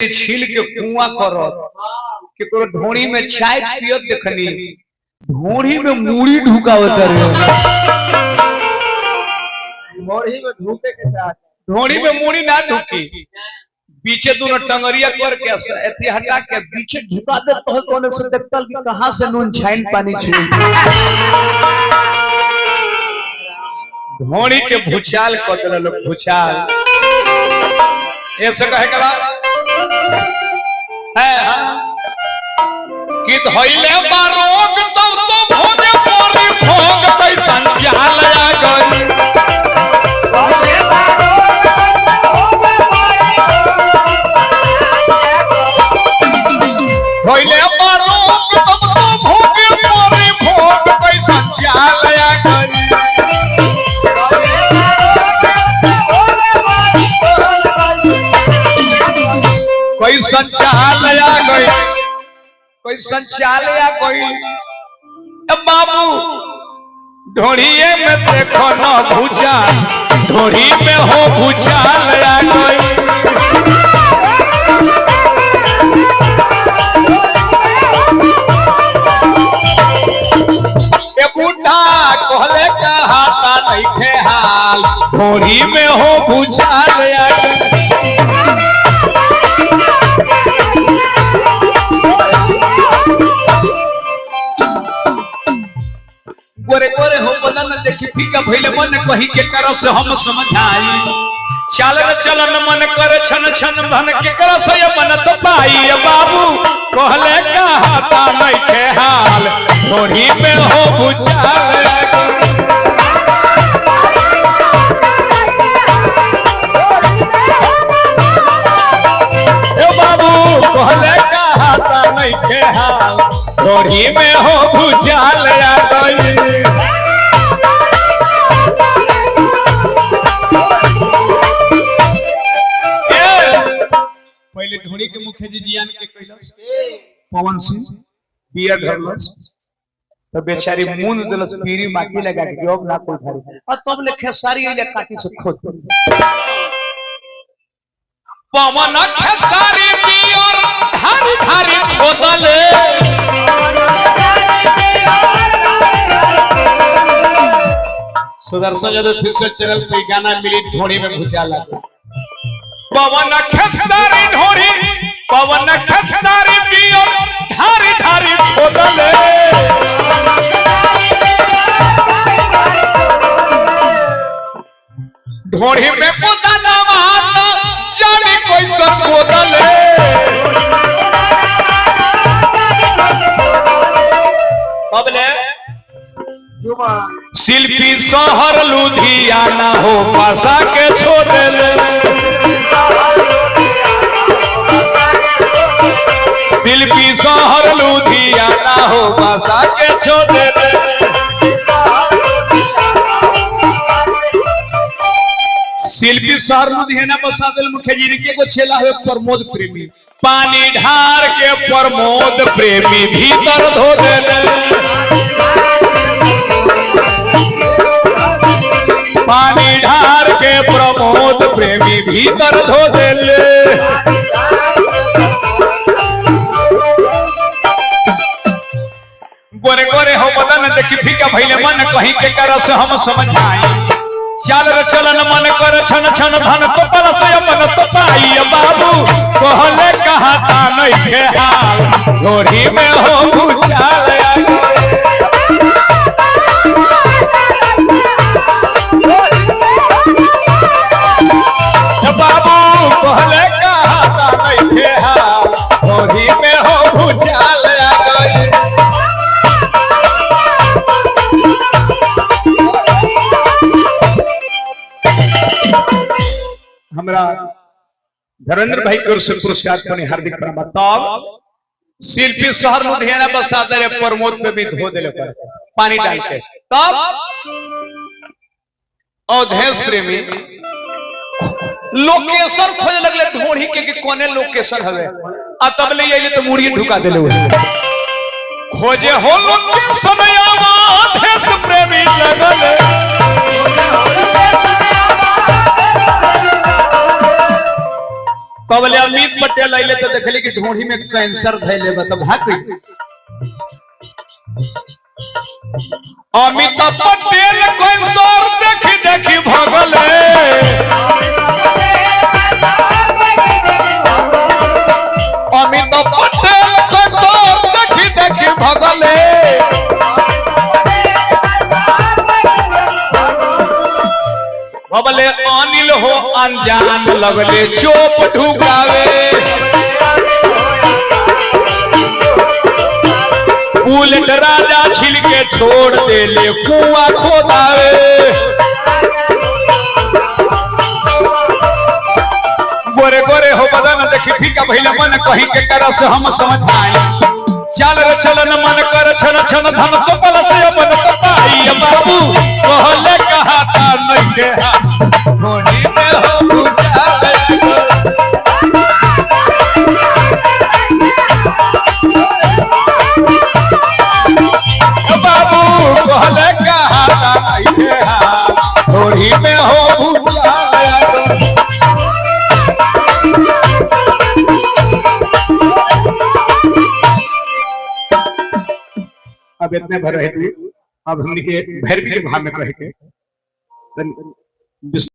छील के कुआं करत केकरो ढोणी में चाय पियत देखनी ढोणी में मूड़ी ढुकावत रे ढोणी में ढूके के साथ ढोणी में मूड़ी ना ढुकी पीछे दोनों टंगरिया करके ऐसे हटा के पीछे ढुका दे तो कोने से देखतल कि कहां से नून छाइन पानी छू ढोणी के भूचाल कर देले लोग भूचाल ऐसे कहे के बाद है कि धइले बारोग तब तो भोगे पोरी भोग कैसन चाल आ गई धइले बारोग तब तो भोगे पोरी भोग कैसन चाल आ गई कोई संचाल आ गई कोई संचाल आ गई बाबू ढोड़िए में देखो न भूजा ढोड़ी में हो भूचाल आ गई बूढ़ा कहले कहाता नहीं थे हाल ढोड़ी में हो भूचाल आ गई गोरे गोरे हो बदन देखी फीका भइले मन कही के करो से हम समझाई चालन चलन मन करे छन छन धन के करो से मन तो पाई बाबू कहले कहाता नहीं के हाल थोड़ी में हो भूचाल ए बाबू कहले कहाता नहीं के हाल थोड़ी में हो भूचाल आ गई पहले ढोड़ी के मुखिया जी जियान के कइलस पवन सिंह बिया धरलस तो बेचारी मुंह देलस पीरी माटी लगा के जॉब ना कोई धारी और तब ले खेसारी ले काटी से खोद पवन खेसारी बियर धारी धारी खोदले सुदर्शन यादव फिर से चैनल पे गाना मिली ढोड़ी में भूचाल लगा पवन खेसारी ढोड़ी पवन खेसारी पियो धारी धारी खोदले ढोड़ी में खोदना माता जाने कोई सब खोदले कबले शिल्पी शहर लुधियाना हो पासा के छोड़ले शिल्पी शहर लुधियाना हो पासा के छोड़ले शिल्पी शहर लुधियाना बसा दिल मुखिया जी के को छेला है प्रमोद प्रेमी पानी ढार के प्रमोद प्रेमी भीतर धो देले पानी ढार के प्रमोद प्रेमी भीतर धो देले गोरे गोरे हो बदन देखी फीका भइले मन कहीं के कर से हम समझाई चाल चलन मन कर छन छन धन तो पर से मन तो पाई बाबू कहले कहाता नहीं के हाल ढोड़ी में हो भूचाल बाबू कहले कहाता नहीं के हाल ढोड़ी में हो भूचाल आ गई हमरा धर्मेंद्र भाई की ओर से पुरस्कार पाने हार्दिक प्रणाम तब शिल्पी शहर लुधियाना बसा दे प्रमोद पे भी धो देले पर पानी डाल के तब अवधेश प्रेमी लोकेशन खोजे लगले ढोड़ी के कोने लोकेशन हवे आ तब ले आइले तो मुड़ी ढुका देले खोजे हो लोकेशन अवधेश प्रेमी लगले कबले अमित पटेल अइले तो देखली कि ढूंढी में कैंसर धैले बा तब भाग गई। अमित पटेल कैंसर देखी देखी भगले। अमित पटेल कैंसर देखी देखी भगले। भगले अनिल हो अनजान लगले चोप ढुकावे। बुलेट राजा छिलके छोड़ देले कुआं खोदावे। गोरे गोरे हो बदन देखी फीका भइले मन कहीं के कर से हम समझाई। चल रे चलन मन कर छन छन धन तो पल से मन कपाई। बाबू कहले कहा था नहीं के ढोनी में हो बुझावे। बाबू कहले कहा था नहीं के ढोनी में हो बुझावे। अब इतने भर रहे थे, अब हमने के भैरवी के भाव में कहे के